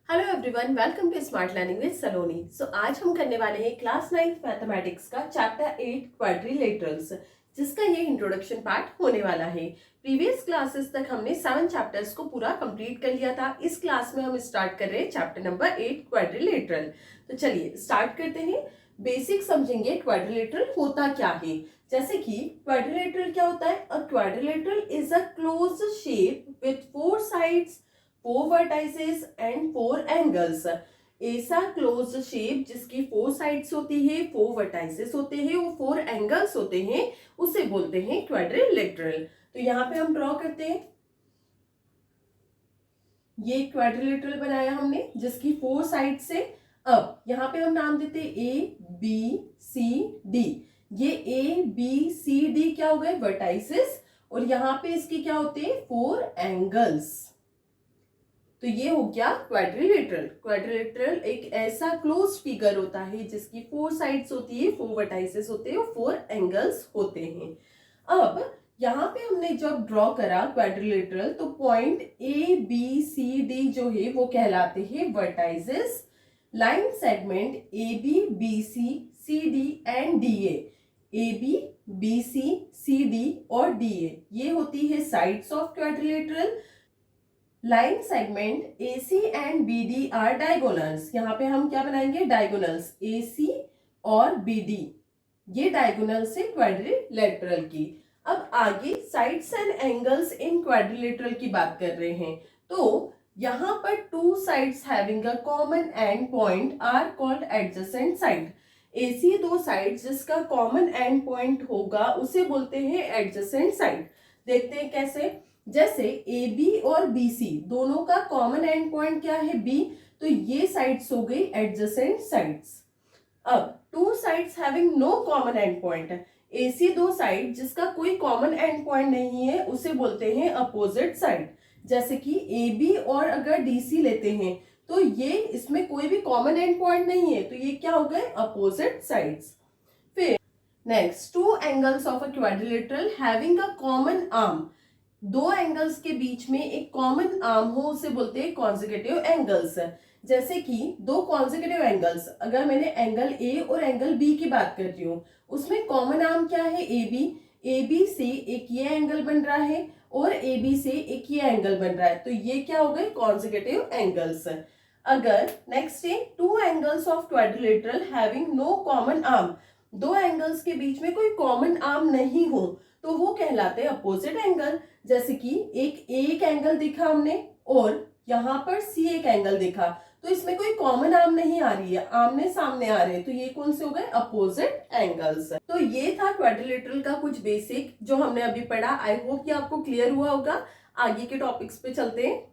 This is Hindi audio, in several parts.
Hello everyone, welcome to smart learning with Saloni. आज हम करने वाले हैं क्लास 9th मैथमेटिक्स का चैप्टर 8 क्वाड्रिलेटरल्स, जिसका ये इंट्रोडक्शन पार्ट होने वाला है। प्रीवियस क्लासेस तक हमने 7 चैप्टर्स को पूरा कंप्लीट कर लिया था। इस क्लास में हम स्टार्ट कर रहे हैं चैप्टर नंबर 8 क्वाड्रिलेटरल। तो चलिए स्टार्ट करते हैं। बेसिक समझेंगे क्वाड्रिलेटरल होता क्या है। जैसे कि क्वाड्रिलेटरल क्या होता है? अ quadrilateral is a closed shape with 4 sides, 4 vertices and 4 angles। ऐसा क्लोज्ड शेप जिसकी 4 साइड्स होती है, 4 vertices होते हैं, वो 4 एंगल्स होते हैं, उसे बोलते हैं क्वाड्रिलेटरल। तो यहाँ पे हम ड्रॉ करते हैं। ये क्वाड्रिलेटरल बनाया हमने जिसकी 4 साइड से। अब यहाँ पे हम नाम देते हैं ए बी सी डी। ये ए बी सी डी क्या हो गए? वर्टाइसेस। और यहाँ पे इसके क्या होते हैं? 4 एंगल्स। तो ये हो गया क्वाड्रिलेटरल। क्वाड्रिलेटरल एक ऐसा क्लोज फिगर होता है जिसकी 4 साइड्स होती है, 4 वर्टाइसेस होते हैं और 4 एंगल्स होते हैं। अब यहाँ पे हमने जब ड्रॉ करा क्वाड्रिलेटरल, तो point A B C D जो है वो कहलाते हैं vertices. Line segment A B B C C D and D A B B C D और डी ये होती है sides of quadrilateral. Line segment AC and BD are diagonals. यहाँ पे हम क्या बनाएंगे? डायगोनल्स AC और BD, ये डायगोनल्स है क्वाड्रिलेटरल की। अब आगे sides and angles in quadrilateral की बात कर रहे हैं। तो यहाँ पर 2 sides having a common end point are called adjacent side. ऐसी 2 साइड्स जिसका कॉमन एंड पॉइंट होगा उसे बोलते हैं एडजेसेंट साइड। देखते हैं कैसे। जैसे ए बी और बी सी दोनों का कॉमन एंड पॉइंट क्या है? बी। तो ये साइड्स हो गई एडजेसेंट साइड्स। अब 2 sides having no common end point, ऐसी 2 साइड जिसका कोई कॉमन एंड पॉइंट नहीं है उसे बोलते हैं अपोजिट साइड। जैसे कि ए बी और अगर डी सी लेते हैं तो ये इसमें कोई भी कॉमन एंड पॉइंट नहीं है, तो ये क्या हो गए? Opposite sides. फिर next, 2 angles of a quadrilateral having a common arm. 2 angles के बीच में एक कॉमन आर्म हो उसे बोलते हैं कॉन्जिक्यूटिव एंगल्स। जैसे कि 2 कॉन्जिक्यूटिव एंगल्स, अगर मैंने एंगल ए और एंगल बी की बात करती हूँ, उसमें कॉमन आर्म क्या है? ए बी से एक ये एंगल बन रहा है और ए बी से एक ये एंगल बन रहा है, तो ये क्या हो गए? Consecutive angles. अगर नेक्स्ट है 2 angles of quadrilateral having no common arm, 2 angles के बीच में कोई कॉमन आर्म नहीं हो तो वो कहलाते हैं अपोजिट एंगल। जैसे कि एक एंगल देखा हमने और यहाँ पर सी एक एंगल देखा, तो इसमें कोई कॉमन आर्म नहीं आ रही है, आमने सामने आ रहे हैं, तो ये कौन से हो गए? Opposite angles. तो ये था क्वाड्रिलेटरल का कुछ बेसिक जो हमने अभी पढ़ा। आई होप कि आपको क्लियर हुआ होगा। आगे के टॉपिक्स पे चलते हैं।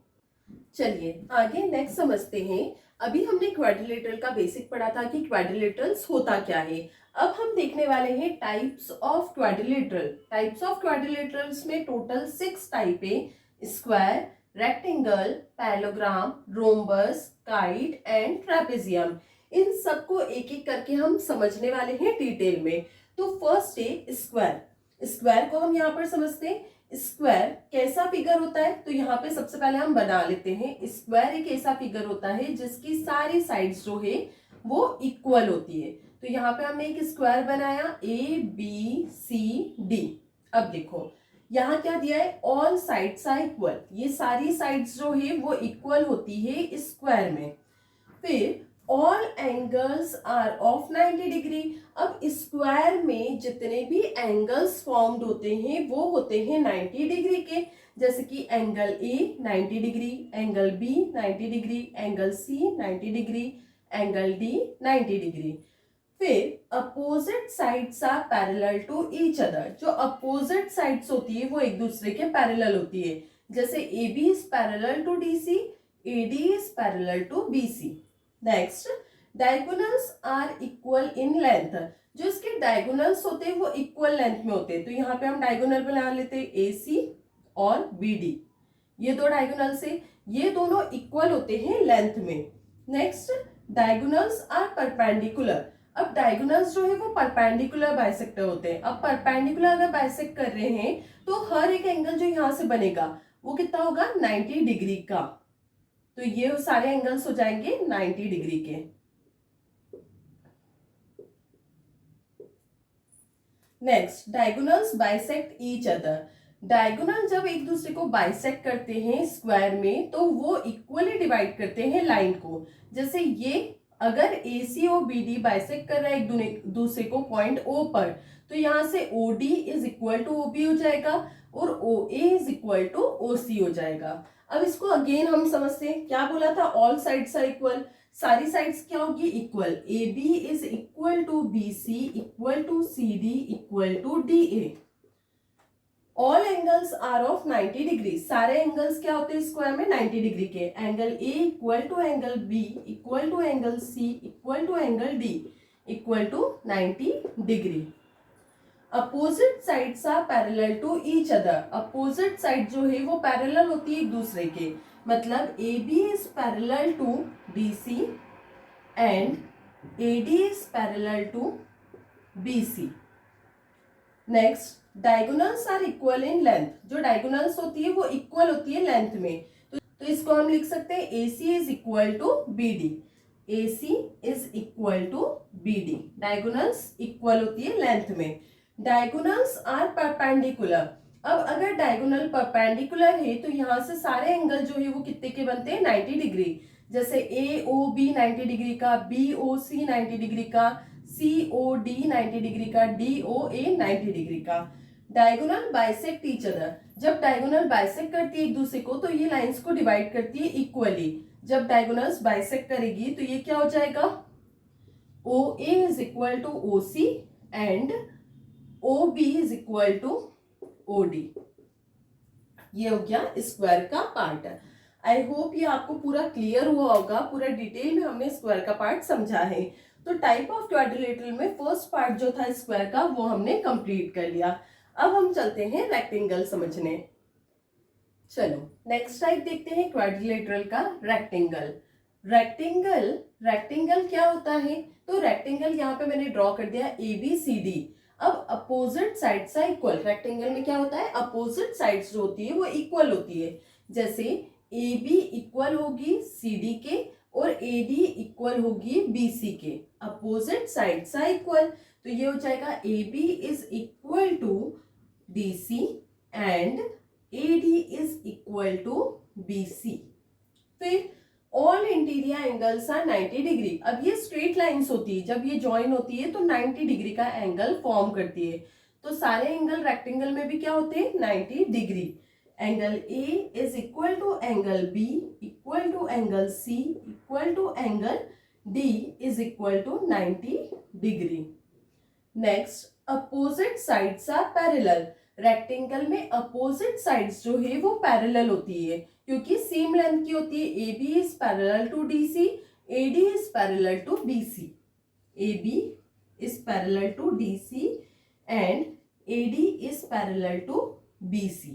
चलिए आगे नेक्स्ट समझते हैं। अभी हमने क्वाड्रिलेटरल का बेसिक पढ़ा था कि क्वाड्रिलेटरल्स होता क्या है। अब हम देखने वाले हैं types of quadrilateral. Types of quadrilaterals में टोटल 6 टाइप है: square, rectangle, parallelogram, rhombus, kite and trapezium. इन सबको एक एक करके हम समझने वाले हैं डिटेल में। तो फर्स्ट है स्क्वायर। स्क्वायर को हम यहाँ पर समझते हैं। स्क्वायर कैसा फिगर होता है? तो यहाँ पे सबसे पहले हम बना लेते हैं। स्क्वायर एक ऐसा फिगर होता है जिसकी सारी साइड्स जो है वो इक्वल होती है। तो यहाँ पे हमने एक स्क्वायर बनाया ए बी सी डी। अब देखो यहाँ क्या दिया है? All sides are equal. ये सारी साइड्स जो है वो इक्वल होती है स्क्वायर में। फिर all angles are of 90 degree. अब स्क्वायर में जितने भी एंगल्स फॉर्म्ड होते हैं वो होते हैं 90 डिग्री के। जैसे कि angle A 90 degree, angle B 90 degree, angle C 90 degree, angle D 90 degree. फिर opposite sides are parallel to each other. जो अपोजिट साइड्स होती है वो एक दूसरे के पैरेलल होती है। जैसे A B is parallel to D C, A D is parallel to B C. Next, diagonals are equal in length. जो इसके डायगोनल्स होते हैं वो इक्वल लेंथ में होते हैं। तो यहाँ पे हम डायगोनल बना लेते हैं ए सी और बी डी। ये 2 डायगोनल्स है, ये दोनों इक्वल होते हैं लेंथ में। Next, diagonals are perpendicular. अब डायगोनल्स जो है वो परपेंडिकुलर बाइसेक्टर होते हैं। अब परपेंडिकुलर अगर बाइसेक्ट कर रहे हैं तो हर एक एंगल जो यहाँ से बनेगा वो कितना होगा? 90 डिग्री का। तो ये सारे एंगल्स हो जाएंगे 90 डिग्री के। Next, diagonals bisect each other. Diagonal जब एक दूसरे को बाइसेक्ट करते हैं स्क्वायर में तो वो इक्वली डिवाइड करते हैं लाइन को। जैसे ये अगर AC और BD बाइसेक्ट कर रहा है एक दूसरे को पॉइंट O पर, तो यहां से OD is equal to OB हो जाएगा और OA is equal to OC हो जाएगा। अब इसको अगेन हम समझते हैं, क्या बोला था, ऑल साइड्स आर इक्वल, सारी साइड्स क्या होगी, equal. AB is equal to BC equal to CD equal to DA। All angles are of 90 degree, सारे एंगल्स क्या होते हैं स्क्वायर में 90 डिग्री के। Angle A equal to angle B equal to angle C equal to angle D equal to 90 degree. Opposite sides are parallel to each other. Opposite side जो है वो पैरेलल होती है एक दूसरे के, मतलब AB is parallel to BC and AD is parallel to BC। Next, diagonals are equal in length. जो डायगोनल्स होती है वो इक्वल होती है लेंथ में, तो इसको हम लिख सकते हैं AC is equal to BD। AC is equal to BD, diagonals equal होती है लेंथ में। Diagonals are perpendicular. अब अगर डायगोनल परपेंडिकुलर है तो यहाँ से सारे एंगल जो है वो कितने के बनते हैं, 90 डिग्री। जैसे AOB 90 डिग्री का, BOC 90 डिग्री का, COD 90 डिग्री का, DOA 90 डिग्री का। Diagonal bisect each other. जब डायगोनल बाइसेक्ट करती है एक दूसरे को तो ये लाइंस को डिवाइड करती है इक्वली। जब डायगोनल्स बाइसेक्ट करेगी तो ये क्या हो जाएगा, OA is equal to OC and OB is equal to OD। ये हो गया स्क्वायर का पार्ट। आई होप ये आपको पूरा क्लियर हुआ होगा, पूरा डिटेल में हमने स्क्वायर का पार्ट समझा है। तो टाइप ऑफ क्वाड्रिलेटरल में फर्स्ट पार्ट जो था स्क्वायर का वो हमने कंप्लीट कर लिया। अब हम चलते हैं रेक्टेंगल समझने। चलो नेक्स्ट टाइप देखते हैं क्वाड्रिलेटरल का, रेक्टेंगल। रेक्टेंगल क्या होता है, तो रेक्टेंगल यहाँ पे मैंने ड्रॉ कर दिया ABCD। अब opposite sides are equal. Rectangle में क्या होता है, अपोजिट साइड्स जो होती है वो इक्वल होती है। जैसे AB इक्वल होगी CD के और AD इक्वल होगी BC के। अपोजिट साइड्स आर इक्वल, तो ये हो जाएगा AB is equal to DC and AD is equal to BC। फिर all interior angles are 90 degree. अब ये स्ट्रेट लाइंस होती है, जब ये ज्वाइन होती है तो 90 डिग्री का एंगल फॉर्म करती है। तो सारे एंगल रेक्टेंगल में भी क्या होते हैं, 90 degree. Angle A is equal to angle B equal to angle C equal to angle D is equal to 90 degree. Next, opposite sides are parallel. Rectangle में अपोजिट साइड्स जो है वो पैरेलल होती है क्योंकि सेम लेंथ की होती है। AB is parallel to DC, AD is parallel to BC। AB is parallel to DC and AD is parallel to BC।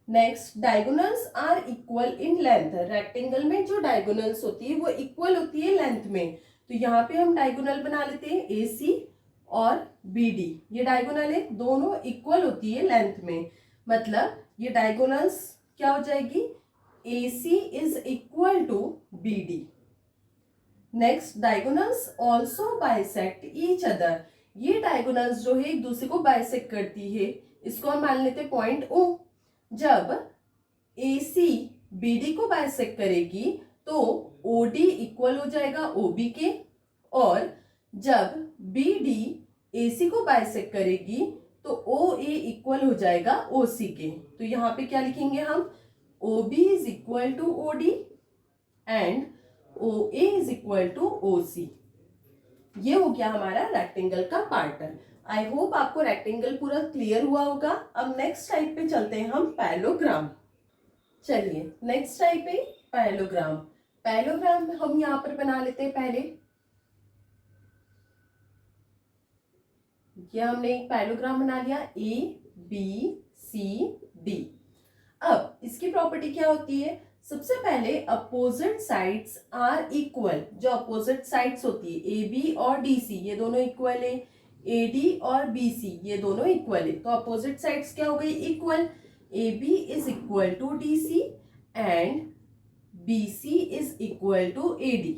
Next, diagonals are equal in length. Rectangle में जो डायगोनल्स होती है वो इक्वल होती है लेंथ में, तो यहाँ पे हम डायगोनल बना लेते हैं AC और BD। ये डायगोनल है, दोनों इक्वल होती है लेंथ में, मतलब ये डायगोनल्स क्या हो जाएगी, AC is equal to BD। Next, diagonals also bisect each other. ये डायगोनल्स जो है एक दूसरे को बाइसेक्ट करती है। इसको हम मान लेते पॉइंट O। जब AC BD को बाइसेक्ट करेगी तो OD इक्वल हो जाएगा OB के, और जब BD AC को बाइसेक्ट करेगी तो OA इक्वल हो जाएगा OC के। तो यहाँ पे क्या लिखेंगे हम, OB is equal to OD and OA is equal to OC। ये हो गया हमारा रेक्टेंगल का पार्ट। आई होप आपको रेक्टेंगल पूरा क्लियर हुआ होगा। अब नेक्स्ट टाइप पे चलते हैं हम, पैरेललोग्राम। चलिए नेक्स्ट टाइप है पैरेललोग्राम। पैरेललोग्राम हम यहाँ पर बना लेते हैं पहले। ये हमने एक पैरेललोग्राम बना लिया ABCD। अब इसकी प्रॉपर्टी क्या होती है, सबसे पहले अपोजिट साइड्स आर इक्वल। जो अपोजिट साइड्स होती है AB और DC ये दोनों इक्वल है, AD और BC ये दोनों इक्वल है। तो अपोजिट साइड्स क्या हो गई, equal. AB is equal to DC and BC is equal to AD।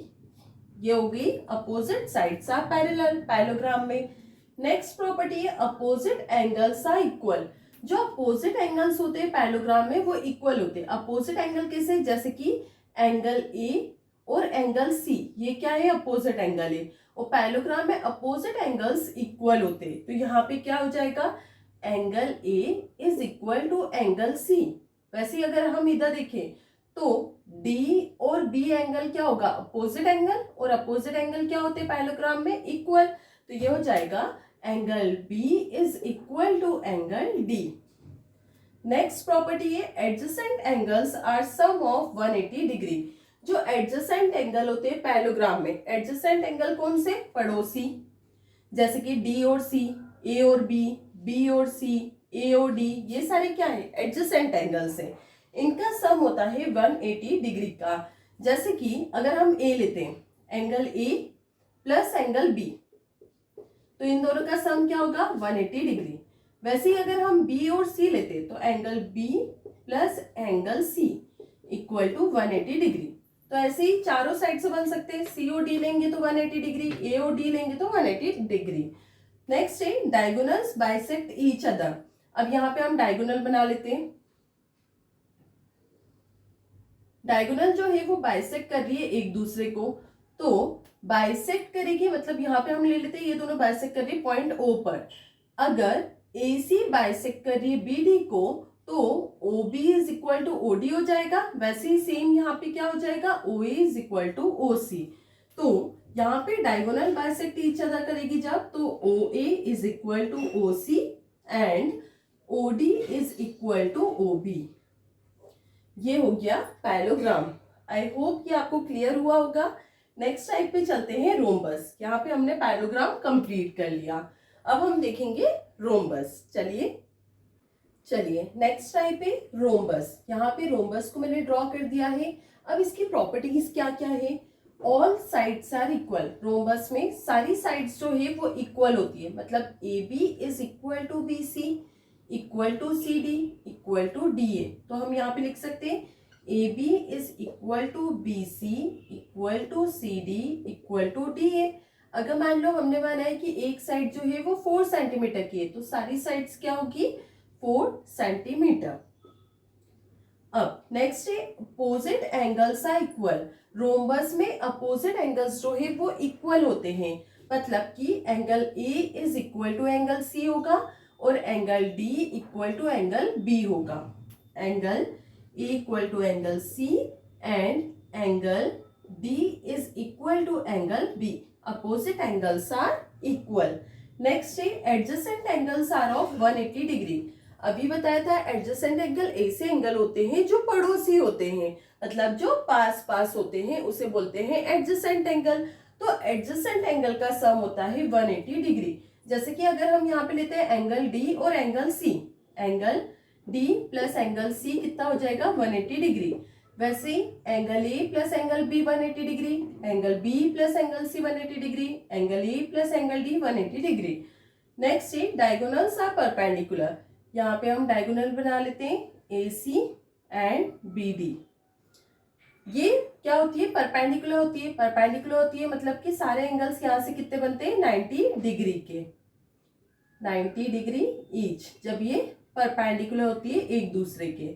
ये हो गई opposite sides are parallel parallelogram में। नेक्स्ट प्रॉपर्टी है अपोजिट एंगल्स आर इक्वल। जो अपोजिट एंगल्स होते हैं पैरेललोग्राम में वो इक्वल होते हैं। अपोजिट एंगल कैसे, जैसे कि एंगल A और एंगल C, ये क्या है अपोजिट एंगल है, और पैरेललोग्राम में अपोजिट एंगल्स इक्वल होते हैं। तो यहाँ पे क्या हो जाएगा, angle A is equal to angle C। वैसे अगर हम इधर देखें तो D और B एंगल क्या होगा, अपोजिट एंगल, और अपोजिट एंगल क्या होते हैं पैरेललोग्राम में, इक्वल। तो ये हो जाएगा angle B is equal to angle D। Next property है adjacent angles are sum of 180 degree. जो एडजेसेंट एंगल होते हैं पैरेललोग्राम में, एडजेसेंट एंगल कौन से, पड़ोसी, जैसे कि D और C, A और B, B और C, A और D, ये सारे क्या है एडजेसेंट एंगल्स हैं। इनका सम होता है 180 डिग्री का। जैसे कि अगर हम A लेते हैं, angle A plus angle B, तो इन दोनों का सम क्या होगा 180 डिग्री। वैसे ही अगर हम B और C लेते तो angle B plus angle C equal to 180 degree. तो ऐसे ही चारों साइड से बन सकते हैं, C और D लेंगे तो 180 डिग्री, A और D लेंगे तो 180 डिग्री। नेक्स्ट है डायगोनल्स बाइसेक्ट ईच अदर। अब यहाँ पे हम डायगोनल बना लेते हैं। डायगोनल जो है वो बाइसेक्ट कर रही है एक दूसरे को, तो बाइसेक्ट करेगी मतलब यहाँ पे हम ले लेते हैं ये दोनों बाइसेक्ट कर रही है पॉइंट O पर। अगर AC बाइसेक्ट कर रही है BD को तो OB is equal to OD हो जाएगा। वैसे ही सेम यहाँ पे क्या हो जाएगा, OA is equal to OC। तो यहाँ पे डायगोनल बाइसेक्ट ईच अदर करेगी जब, तो OA is equal to OC and OD is equal to OB। ये हो गया पैरेललोग्राम। आई होप कि आपको क्लियर हुआ होगा। नेक्स्ट टाइप पे चलते हैं रोम्बस। यहाँ पे हमने पैरेललोग्राम कंप्लीट कर लिया, अब हम देखेंगे रोम्बस। चलिए नेक्स्ट टाइप है रोम्बस। यहाँ पे रोम्बस को मैंने ड्रॉ कर दिया है। अब इसकी प्रॉपर्टीज क्या क्या है, all sides are equal. Rhombus में सारी साइड्स जो है वो इक्वल होती है, मतलब AB is equal to BC equal to CD equal to DA। तो हम यहाँ पे लिख सकते हैं AB is equal to BC equal to CD equal to DA। अगर मान लो हमने माना है कि एक साइड जो है वो 4 सेंटीमीटर की है, तो सारी साइड्स क्या होगी 4 सेंटीमीटर। अब नेक्स्ट है opposite angles are equal. Rhombus में अपोजिट एंगल्स जो है वो इक्वल होते हैं, मतलब कि angle A is equal to angle C होगा और angle D equal to angle B होगा। Angle A equal to angle C and angle D is equal to angle B। Opposite angles are equal. Next है adjacent angles are of 180 degree. अभी बताया था एडजेसेंट एंगल ऐसे एंगल होते हैं जो पड़ोसी होते हैं, मतलब जो पास पास होते हैं उसे बोलते हैं एडजेसेंट एंगल। तो एडजेसेंट एंगल का सम होता है 180 डिग्री। जैसे कि अगर हम यहाँ पे लेते हैं एंगल D और angle C, angle D plus angle C कितना हो जाएगा 180 डिग्री। वैसे ही angle A plus angle B 180 degree, angle B plus angle C 180 degree, angle A plus angle D 180 degree. Next है डायगोनल्स आर परपेंडिकुलर। यहाँ पे हम डायगोनल बना लेते हैं AC एंड BD। ये क्या होती है, परपेंडिकुलर होती है। परपेंडिकुलर होती है मतलब कि सारे एंगल्स यहाँ से कितने बनते हैं 90 डिग्री के, 90 डिग्री ईच, जब ये परपेंडिकुलर होती है एक दूसरे के।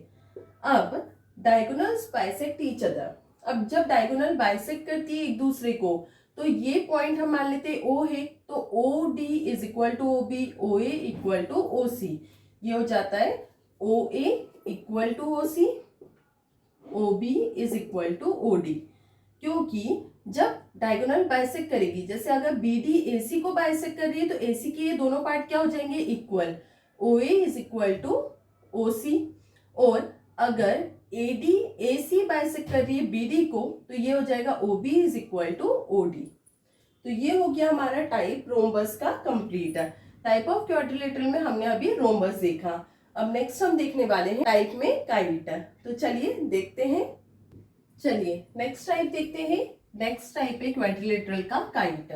अब डायगोनल्स बाइसेक्ट ईच अदर। अब जब डायगोनल बाइसेक्ट करती है एक दूसरे को, तो ये पॉइंट हम मान लेते हैं O है, तो OD is equal to OB, OA equal to OC। ये हो जाता है OA equal to OC, OB is equal to OD। क्योंकि जब डायगोनल बाइसेक्ट करेगी, जैसे अगर BD AC को बाइसेक्ट कर रही है तो AC के ये दोनों पार्ट क्या हो जाएंगे equal, OA is equal to OC। और अगर AD AC बाइसेक्ट कर रही है BD को, तो ये हो जाएगा OB is equal to OD। तो ये हो गया हमारा टाइप रोम्बस का कंप्लीट। टाइप ऑफ क्वाड्रिलेटरल में हमने अभी रोम्बस देखा। अब नेक्स्ट हम देखने वाले हैं टाइप में काइट। तो चलिए देखते हैं। चलिए नेक्स्ट टाइप देखते हैं। नेक्स्ट टाइप है क्वाड्रिलेटरल का काइट।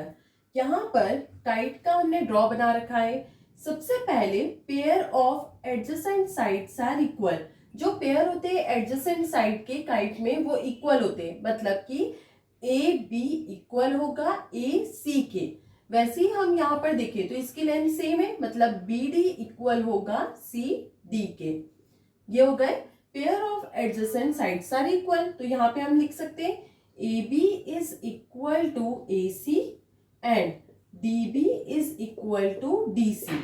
यहाँ पर काइट का हमने ड्रॉ बना रखा है। सबसे पहले pair of adjacent sides are equal. जो पेयर होते हैं एडजेसेंट साइड के काइट में वो इक्वल होते हैं, मतलब कि ए बी इक्वल होगा ए सी के। वैसे ही हम यहाँ पर देखें तो इसकी लेंथ सेम है, मतलब बी डी इक्वल होगा सी डी के। ये हो गए pair of adjacent sides are equal. तो यहाँ पे हम लिख सकते हैं A B is equal to A C and D B is equal to D C.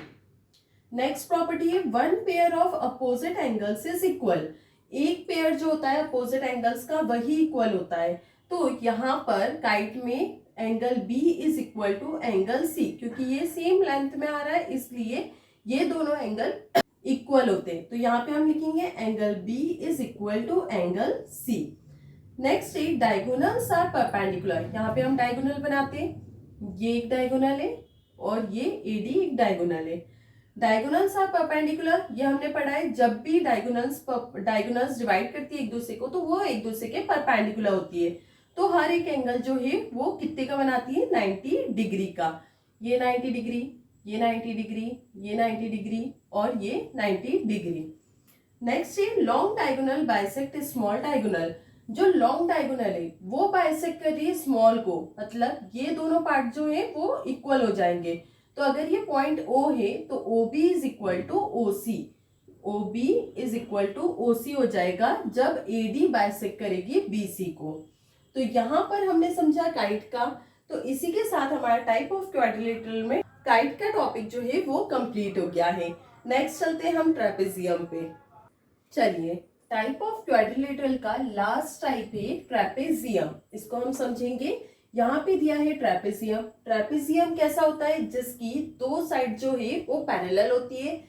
Next property है one pair of opposite angles is equal. एक पेयर जो होता है अपोजिट एंगल्स का वही इक्वल होता है। तो यहाँ पर काइट में angle B is equal to angle C, क्योंकि ये सेम लेंथ में आ रहा है इसलिए ये दोनों एंगल इक्वल होते हैं। तो यहाँ पे हम लिखेंगे angle B is equal to angle C. Next है डायगोनल्स आर परपेंडिकुलर। यहाँ पे हम डायगोनल बनाते हैं, ये एक डायगोनल है और ये एडी एक डायगोनल है। डायगोनल्स आर परपेंडिकुलर, ये हमने पढ़ा है, जब भी डायगोनल्स डिवाइड करती है एक दूसरे को तो वो एक दूसरे के परपेंडिकुलर होती है। तो हर एक एंगल जो है वो कितने का बनाती है, 90 डिग्री का। ये 90 डिग्री, ये 90 डिग्री, ये 90 डिग्री और ये 90 डिग्री। नेक्स्ट है long diagonal bisect small diagonal. जो लॉन्ग डायगोनल है वो बाइसेक्ट कर रही है स्मॉल को, मतलब ये दोनों पार्ट जो है वो इक्वल हो जाएंगे। तो अगर ये पॉइंट O है तो OB is equal to OC, OB is equal to OC हो जाएगा जब AD बाइसेक्ट करेगी BC को। तो यहाँ पर हमने समझा काइट का। तो इसी के साथ हमारा टाइप ऑफ क्वाड्रिलेटरल में काइट का टॉपिक जो है वो कंप्लीट हो गया है। नेक्स्ट चलते हैं हम ट्रेपेजियम पे। चलिए, टाइप ऑफ क्वाड्रिलेटरल का लास्ट टाइप है ट्रेपेजियम, इसको हम समझेंगे। यहाँ पे दिया है ट्रेपेजियम। ट्रेपेजियम कैसा होता है, जिसकी दो साइड जो है वो पैरेलल होती है।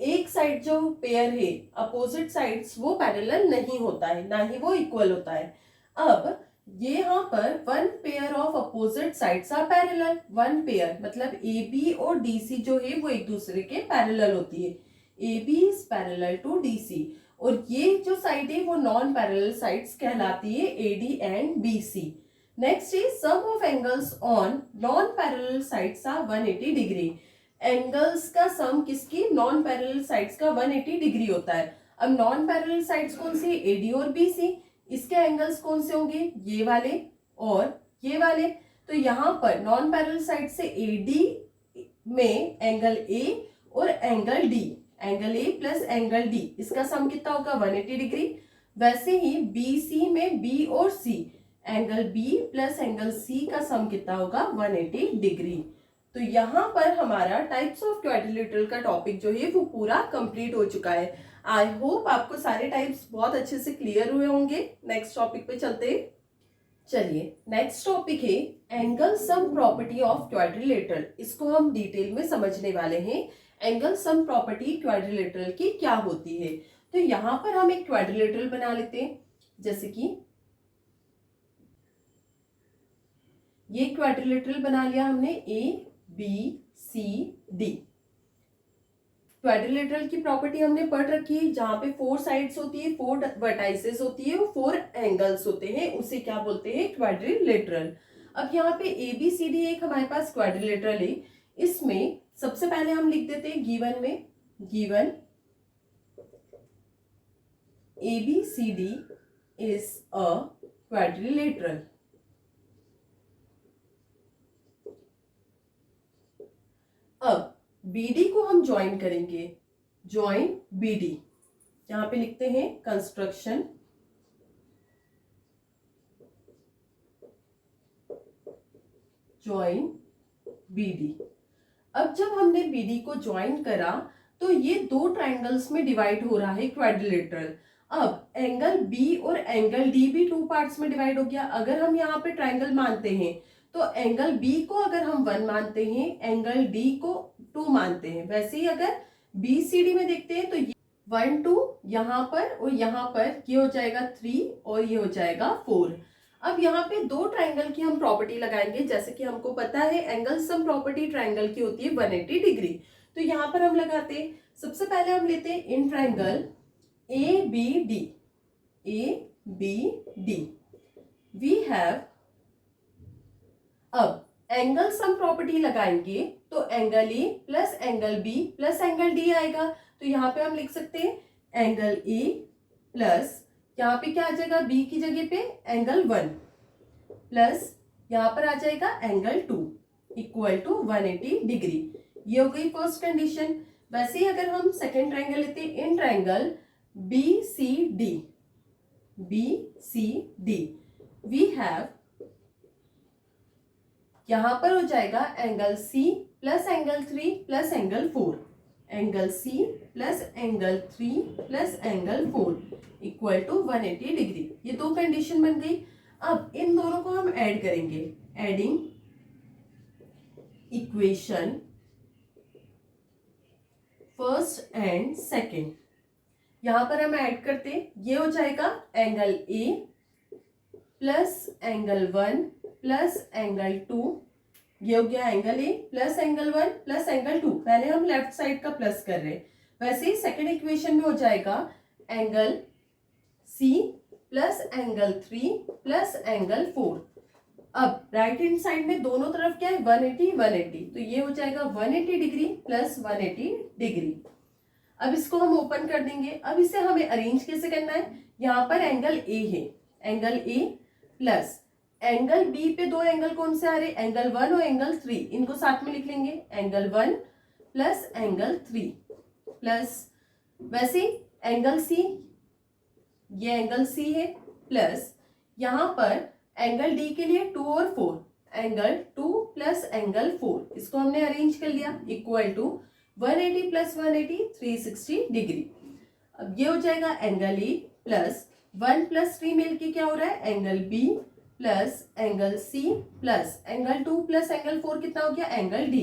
एक साइड जो पेयर है अपोजिट साइड्स वो पैरेलल नहीं होता है, ना ही वो इक्वल होता है। अब ये यहाँ पर one pair of opposite sides are parallel. One pair मतलब ए बी और डी सी जो है वो एक दूसरे के पैरेलल होती है। A B is parallel to D C, और ये जो साइड है वो नॉन पैरेलल साइड्स कहलाती है A D and B C. Next is sum of angles on non parallel sides are 180 degree. Angles का सम किसकी, नॉन पैरेलल साइड्स का 180 डिग्री होता है। अब नॉन पैरेलल साइड्स कौन सी, एडी और बीसी। इसके एंगल्स कौन से होंगे, ये वाले और ये वाले। तो यहाँ पर नॉन पैरेलल साइड से एडी में एंगल ए और angle D, angle A plus angle D, इसका सम कितना होगा, 180 डिग्री। वैसे ही बीसी में बी और C, angle B plus angle C का सम कितना होगा, 180 डिग्री। तो यहाँ पर हमारा टाइप्स ऑफ क्वाड्रिलेटरल का टॉपिक जो है वो पूरा कंप्लीट हो चुका है। आई होप आपको सारे टाइप्स बहुत अच्छे से क्लियर हुए होंगे। नेक्स्ट टॉपिक पे चलते हैं। चलिए, नेक्स्ट टॉपिक है angle sum property of quadrilateral. इसको हम डिटेल में समझने वाले हैं। एंगल सम प्रॉपर्टी क्वाड्रिलेटरल की क्या होती है। तो यहाँ पर हम एक क्वाड्रिलेटरल बना लेते हैं, जैसे कि ये क्वाड्रिलेटरल बना लिया हमने, A B C D. Quadrilateral की प्रॉपर्टी हमने पढ़ रखी है, जहां पे 4 साइड्स होती है, 4 वर्टाइसेस होती है और 4 एंगल्स होते हैं, उसे क्या बोलते हैं, क्वाड्रिलेटरल। अब यहाँ पे ए बी सी डी एक हमारे पास क्वाड्रिलेटरल है। इसमें सबसे पहले हम लिख देते हैं गिवन में, given A B C D is a quadrilateral. अब BD को हम ज्वाइन करेंगे, ज्वाइन BD। यहां पे लिखते हैं कंस्ट्रक्शन ज्वाइन BD। अब जब हमने BD को ज्वाइन करा तो ये 2 ट्राइंगल्स में डिवाइड हो रहा है क्वाड्रिलेटरल। अब एंगल B और एंगल D भी 2 पार्ट्स में डिवाइड हो गया। अगर हम यहाँ पे ट्राइंगल मानते हैं तो एंगल B को अगर हम 1 मानते हैं, एंगल D को 2 मानते हैं। वैसे ही अगर BCD में देखते हैं तो 1 2 यहाँ पर और यहाँ पर ये हो जाएगा 3 और ये हो जाएगा 4। अब यहाँ पे 2 ट्राइंगल की हम प्रॉपर्टी लगाएंगे। जैसे कि हमको पता है एंगल सम प्रॉपर्टी ट्राइंगल की होती है 180 डिग्री। तो यहाँ पर हम लगाते हैं, सबसे पहले हम लेते हैं in triangle ABD, ABD we have. अब एंगल सम प्रॉपर्टी लगाएंगे तो angle A plus angle B plus angle D आएगा। तो यहाँ पे हम लिख सकते हैं एंगल ए प्लस यहाँ पे क्या आ जाएगा, बी की जगह पे एंगल 1 प्लस यहाँ पर आ जाएगा एंगल 2 इक्वल टू 180 डिग्री। ये हो गई फर्स्ट कंडीशन। वैसे ही अगर हम सेकेंड ट्रायंगल लेते हैं, in triangle BCD we have, यहां पर हो जाएगा angle C plus angle 3 plus angle 4, angle C plus angle 3 plus angle 4 equal to 180 degree. ये दो कंडीशन बन गई। अब इन दोनों को हम ऐड करेंगे, adding equation first and second. यहां पर हम ऐड करते, ये हो जाएगा angle A plus angle 1 plus angle 2, ये हो गया angle A plus angle 1 plus angle 2। पहले हम लेफ्ट साइड का प्लस कर रहे हैं। वैसे ही सेकेंड इक्वेशन में हो जाएगा angle C plus angle 3 plus angle 4। अब राइट हैंड साइड में दोनों तरफ क्या है, 180 180, तो ये हो जाएगा 180 डिग्री प्लस 180 डिग्री। अब इसको हम ओपन कर देंगे। अब इसे हमें अरेंज कैसे करना है, यहाँ पर एंगल A है, angle A plus angle B पे दो एंगल कौन से आ रहे, एंगल 1 और एंगल 3, इनको साथ में लिख लेंगे, एंगल 1 प्लस एंगल 3 प्लस वैसे एंगल C, ये एंगल C है, प्लस यहाँ पर एंगल D के लिए 2 और 4, एंगल 2 प्लस एंगल 4, इसको हमने अरेंज कर लिया, इक्वल टू 180 प्लस 180 360 डिग्री। अब ये हो जाएगा एंगल E प्लस 1 प्लस 3 मिलके क्या हो रहा है, angle B plus angle C plus angle 2 plus angle 4 कितना हो गया, angle D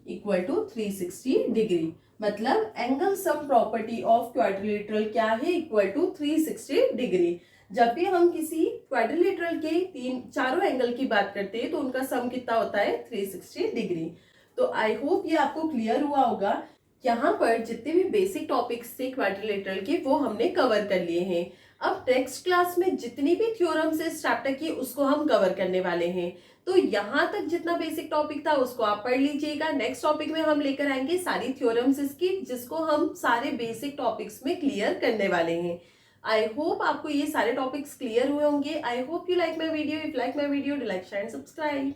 equal to 360 degree. मतलब angle sum property of quadrilateral क्या है, इक्वल टू 360 डिग्री। जब भी हम किसी क्वाड्रिलेटरल के चारों एंगल की बात करते हैं तो उनका सम कितना होता है, 360 डिग्री। तो आई होप ये आपको क्लियर हुआ होगा। यहाँ पर जितने भी बेसिक टॉपिक्स थे क्वाड्रिलेटरल के वो हमने कवर कर लिए हैं। अब नेक्स्ट क्लास में जितनी भी थ्योरम्स इस चैप्टर की उसको हम कवर करने वाले हैं। तो यहाँ तक जितना बेसिक टॉपिक था उसको आप पढ़ लीजिएगा। नेक्स्ट टॉपिक में हम लेकर आएंगे सारी थ्योरम्स इसकी, जिसको हम सारे बेसिक टॉपिक्स में क्लियर करने वाले हैं। आई होप आपको ये सारे टॉपिक्स क्लियर हुए होंगे। I hope you like my video. If like my video, like share and subscribe.